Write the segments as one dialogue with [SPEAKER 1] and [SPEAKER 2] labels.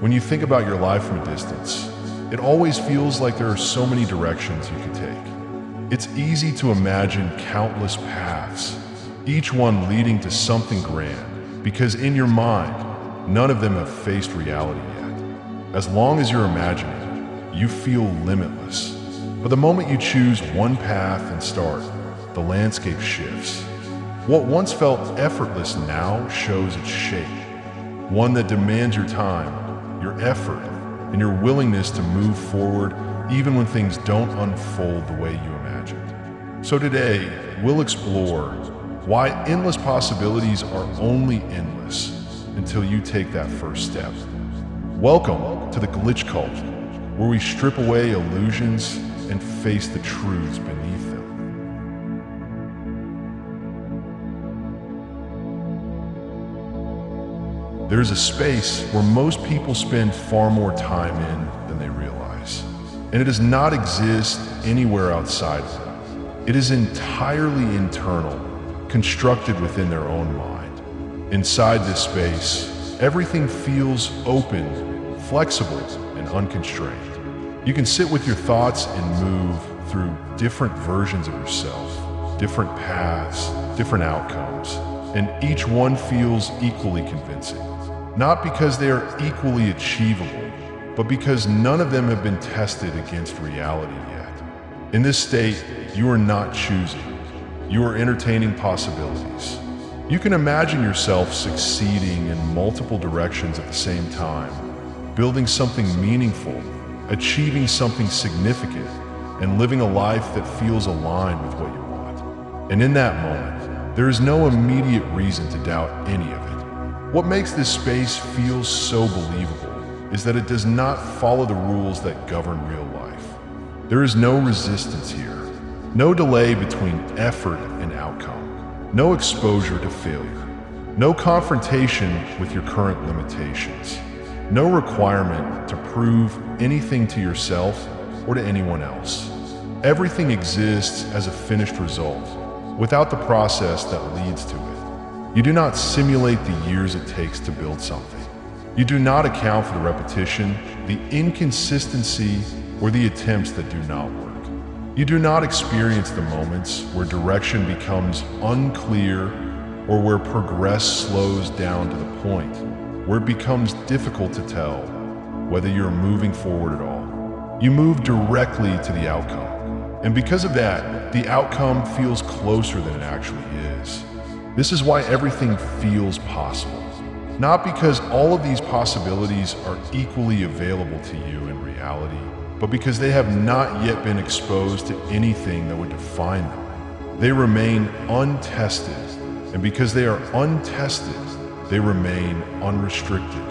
[SPEAKER 1] When you think about your life from a distance, it always feels like there are so many directions you could take. It's easy to imagine countless paths, each one leading to something grand, because in your mind, none of them have faced reality yet. As long as you're imagining, you feel limitless. But the moment you choose one path and start, the landscape shifts. What once felt effortless now shows its shape, one that demands your time, your effort, and your willingness to move forward even when things don't unfold the way you imagined. So today, we'll explore why endless possibilities are only endless until you take that first step. Welcome to the Glitch Cult, where we strip away illusions and face the truths beneath them. There's a space where most people spend far more time in than they realize, and it does not exist anywhere outside of them. It is entirely internal, constructed within their own mind. Inside this space, everything feels open, flexible, and unconstrained. You can sit with your thoughts and move through different versions of yourself, different paths, different outcomes, and each one feels equally convincing. Not because they are equally achievable, but because none of them have been tested against reality yet. In this state, you are not choosing. You are entertaining possibilities. You can imagine yourself succeeding in multiple directions at the same time, building something meaningful, achieving something significant, and living a life that feels aligned with what you want. And in that moment, there is no immediate reason to doubt any of it. What makes this space feel so believable is that it does not follow the rules that govern real life. There is no resistance here, no delay between effort and outcome, no exposure to failure, no confrontation with your current limitations, no requirement to prove anything to yourself or to anyone else. Everything exists as a finished result, without the process that leads to it. You do not simulate the years it takes to build something. You do not account for the repetition, the inconsistency, or the attempts that do not work. You do not experience the moments where direction becomes unclear or where progress slows down to the point where it becomes difficult to tell whether you're moving forward at all. You move directly to the outcome. And because of that, the outcome feels closer than it actually is. This is why everything feels possible. Not because all of these possibilities are equally available to you in reality, but because they have not yet been exposed to anything that would define them. They remain untested, and because they are untested, they remain unrestricted.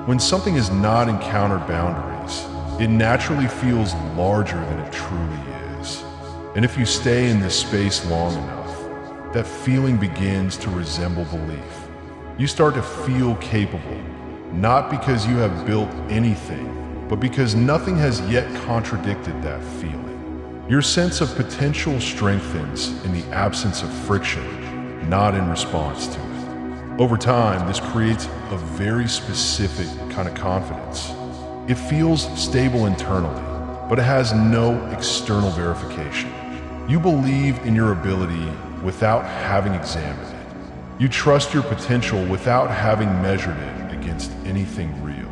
[SPEAKER 1] When something has not encountered boundaries, it naturally feels larger than it truly is. And if you stay in this space long enough, that feeling begins to resemble belief. You start to feel capable, not because you have built anything, but because nothing has yet contradicted that feeling. Your sense of potential strengthens in the absence of friction, not in response to it. Over time, this creates a very specific kind of confidence. It feels stable internally, but it has no external verification. You believe in your ability without having examined it. You trust your potential without having measured it against anything real.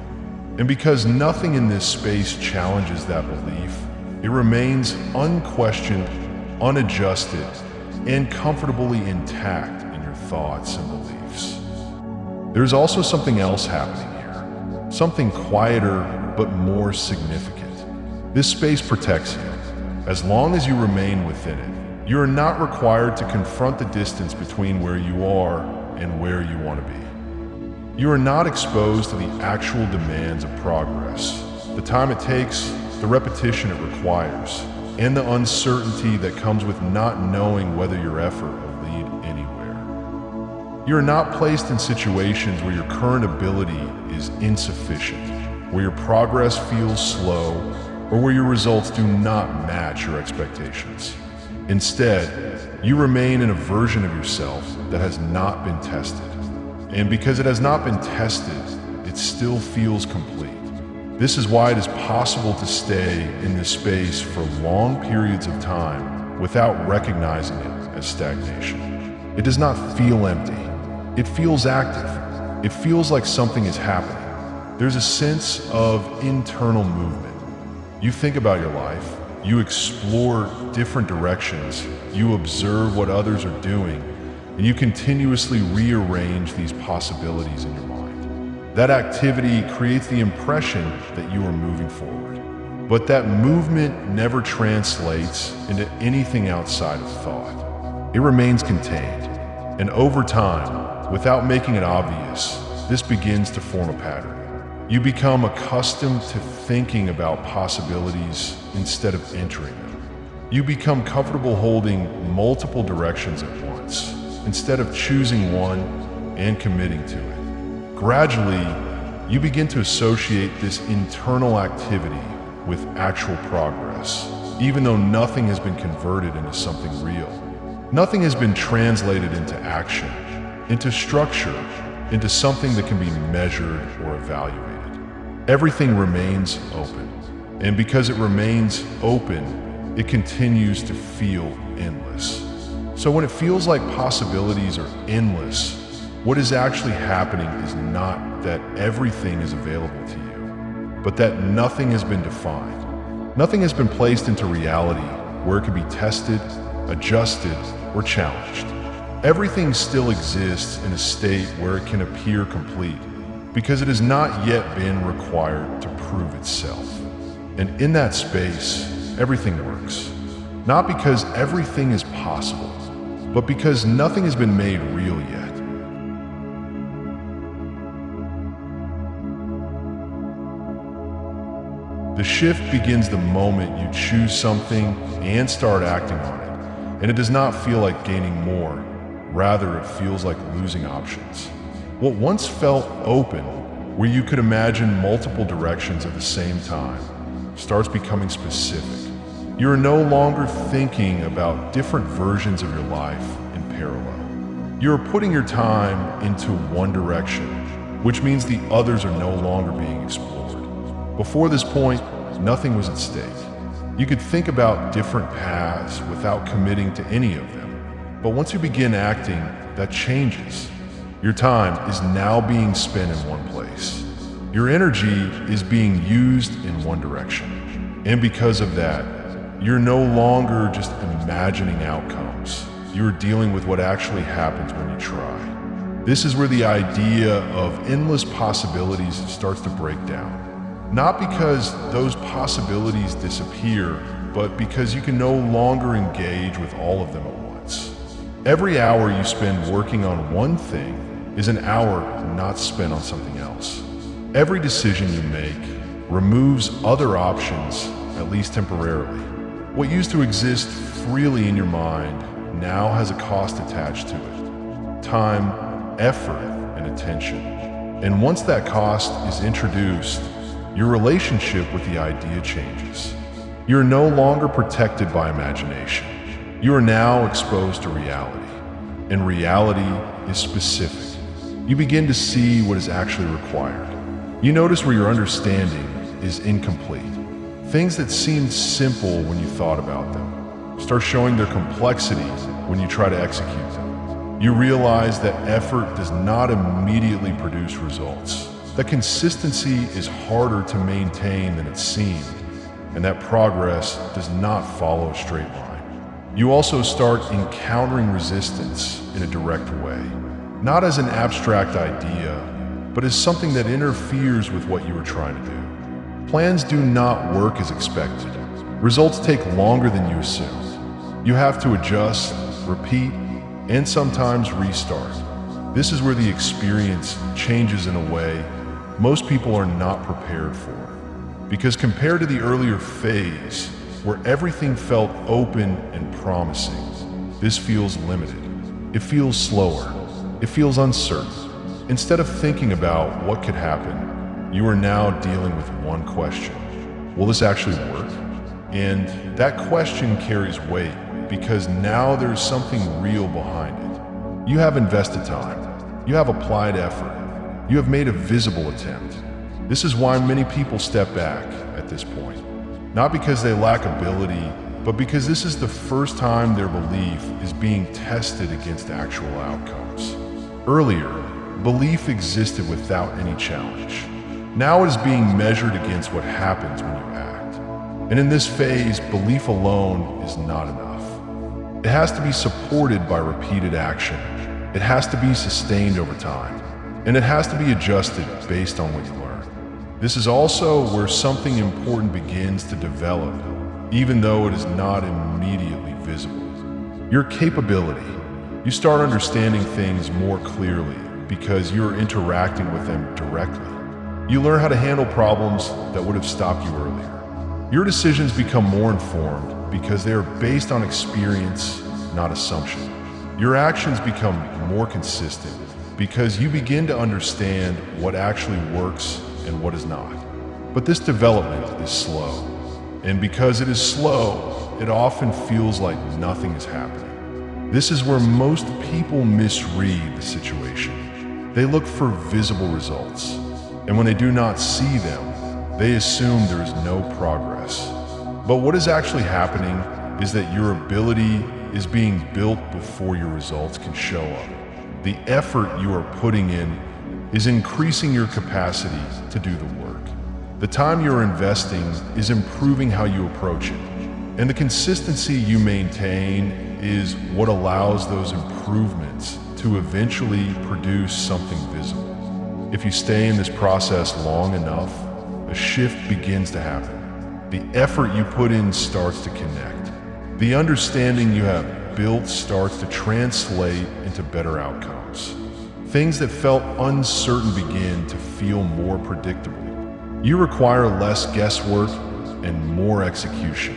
[SPEAKER 1] And because nothing in this space challenges that belief, it remains unquestioned, unadjusted, and comfortably intact in your thoughts and beliefs. There's also something else happening here, something quieter but more significant. This space protects you. As long as you remain within it, you are not required to confront the distance between where you are and where you want to be. You are not exposed to the actual demands of progress, the time it takes, the repetition it requires, and the uncertainty that comes with not knowing whether your effort will lead anywhere. You are not placed in situations where your current ability is insufficient, where your progress feels slow, or where your results do not match your expectations. Instead, you remain in a version of yourself that has not been tested. And because it has not been tested, it still feels complete. This is why it is possible to stay in this space for long periods of time without recognizing it as stagnation. It does not feel empty. It feels active. It feels like something is happening. There's a sense of internal movement. You think about your life, you explore different directions, you observe what others are doing, and you continuously rearrange these possibilities in your mind. That activity creates the impression that you are moving forward. But that movement never translates into anything outside of thought. It remains contained. And over time, without making it obvious, this begins to form a pattern. You become accustomed to thinking about possibilities instead of entering them. You become comfortable holding multiple directions at once, instead of choosing one and committing to it. Gradually, you begin to associate this internal activity with actual progress, even though nothing has been converted into something real. Nothing has been translated into action, into structure, into something that can be measured or evaluated. Everything remains open, and because it remains open, it continues to feel endless. So when it feels like possibilities are endless, what is actually happening is not that everything is available to you, but that nothing has been defined. Nothing has been placed into reality where it can be tested, adjusted, or challenged. Everything still exists in a state where it can appear complete, because it has not yet been required to prove itself. And in that space, everything works. Not because everything is possible, but because nothing has been made real yet. The shift begins the moment you choose something and start acting on it, and it does not feel like gaining more. Rather, it feels like losing options. What once felt open, where you could imagine multiple directions at the same time, starts becoming specific. You are no longer thinking about different versions of your life in parallel. You are putting your time into one direction, which means the others are no longer being explored. Before this point, nothing was at stake. You could think about different paths without committing to any of them. But once you begin acting, that changes. Your time is now being spent in one place. Your energy is being used in one direction. And because of that, you're no longer just imagining outcomes. You're dealing with what actually happens when you try. This is where the idea of endless possibilities starts to break down. Not because those possibilities disappear, but because you can no longer engage with all of them at once. Every hour you spend working on one thing is an hour not spent on something else. Every decision you make removes other options, at least temporarily. What used to exist freely in your mind now has a cost attached to it. Time, effort, and attention. And once that cost is introduced, your relationship with the idea changes. You are no longer protected by imagination. You are now exposed to reality. And reality is specific. You begin to see what is actually required. You notice where your understanding is incomplete. Things that seemed simple when you thought about them start showing their complexity when you try to execute them. You realize that effort does not immediately produce results. That consistency is harder to maintain than it seemed, and that progress does not follow a straight line. You also start encountering resistance in a direct way, not as an abstract idea, but as something that interferes with what you are trying to do. Plans do not work as expected. Results take longer than you assumed. You have to adjust, repeat, and sometimes restart. This is where the experience changes in a way most people are not prepared for. Because compared to the earlier phase, where everything felt open and promising, this feels limited. It feels slower. It feels uncertain. Instead of thinking about what could happen, you are now dealing with one question. Will this actually work? And that question carries weight because now there's something real behind it. You have invested time. You have applied effort. You have made a visible attempt. This is why many people step back at this point. Not because they lack ability, but because this is the first time their belief is being tested against actual outcomes. Earlier, belief existed without any challenge. Now it is being measured against what happens when you act. And in this phase, belief alone is not enough. It has to be supported by repeated action. It has to be sustained over time. And it has to be adjusted based on what you learn. This is also where something important begins to develop, even though it is not immediately visible. Your capability. You start understanding things more clearly because you're interacting with them directly. You learn how to handle problems that would have stopped you earlier. Your decisions become more informed because they are based on experience, not assumption. Your actions become more consistent because you begin to understand what actually works and what is not. But this development is slow. And because it is slow, it often feels like nothing is happening. This is where most people misread the situation. They look for visible results. And when they do not see them, they assume there is no progress. But what is actually happening is that your ability is being built before your results can show up. The effort you are putting in is increasing your capacity to do the work. The time you're investing is improving how you approach it. And the consistency you maintain is what allows those improvements to eventually produce something visible. If you stay in this process long enough, a shift begins to happen. The effort you put in starts to connect. The understanding you have built starts to translate into better outcomes. Things that felt uncertain begin to feel more predictable. You require less guesswork and more execution.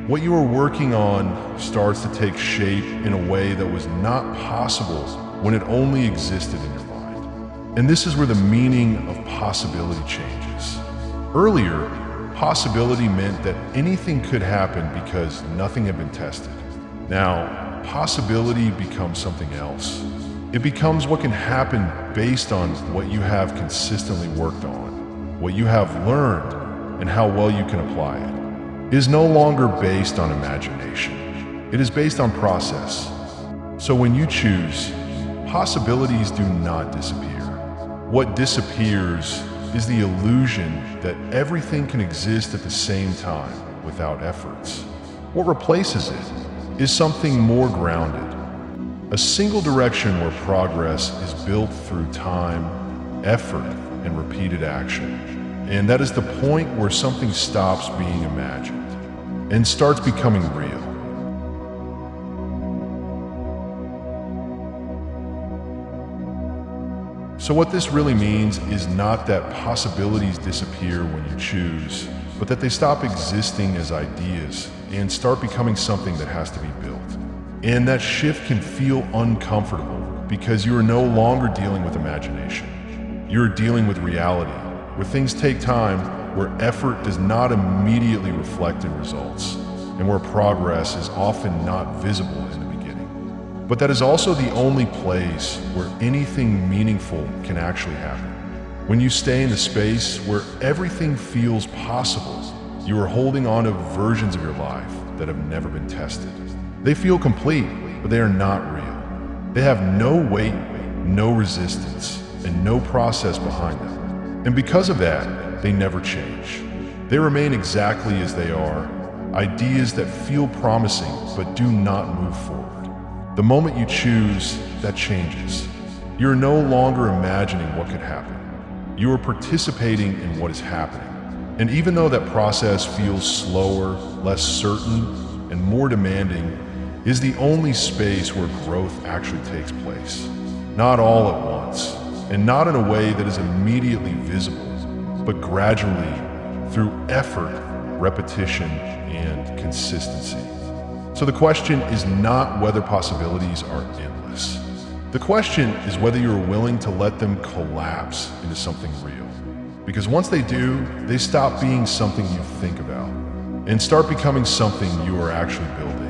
[SPEAKER 1] What you are working on starts to take shape in a way that was not possible when it only existed in your mind. And this is where the meaning of possibility changes. Earlier, possibility meant that anything could happen because nothing had been tested. Now, possibility becomes something else. It becomes what can happen based on what you have consistently worked on, what you have learned, and how well you can apply it. It is no longer based on imagination. It is based on process. So when you choose, possibilities do not disappear. What disappears is the illusion that everything can exist at the same time without efforts. What replaces it is something more grounded. A single direction where progress is built through time, effort, and repeated action. And that is the point where something stops being imagined and starts becoming real. So what this really means is not that possibilities disappear when you choose, but that they stop existing as ideas and start becoming something that has to be built. And that shift can feel uncomfortable because you are no longer dealing with imagination. You're dealing with reality, where things take time, where effort does not immediately reflect in results, and where progress is often not visible in the beginning. But that is also the only place where anything meaningful can actually happen. When you stay in the space where everything feels possible, you are holding on to versions of your life that have never been tested. They feel complete, but they are not real. They have no weight, no resistance, and no process behind them. And because of that, they never change. They remain exactly as they are, ideas that feel promising but do not move forward. The moment you choose, that changes. You're no longer imagining what could happen. You are participating in what is happening. And even though that process feels slower, less certain, and more demanding, is the only space where growth actually takes place. Not all at once, and not in a way that is immediately visible, but gradually through effort, repetition, and consistency. So the question is not whether possibilities are endless. The question is whether you're willing to let them collapse into something real. Because once they do, they stop being something you think about and start becoming something you are actually building.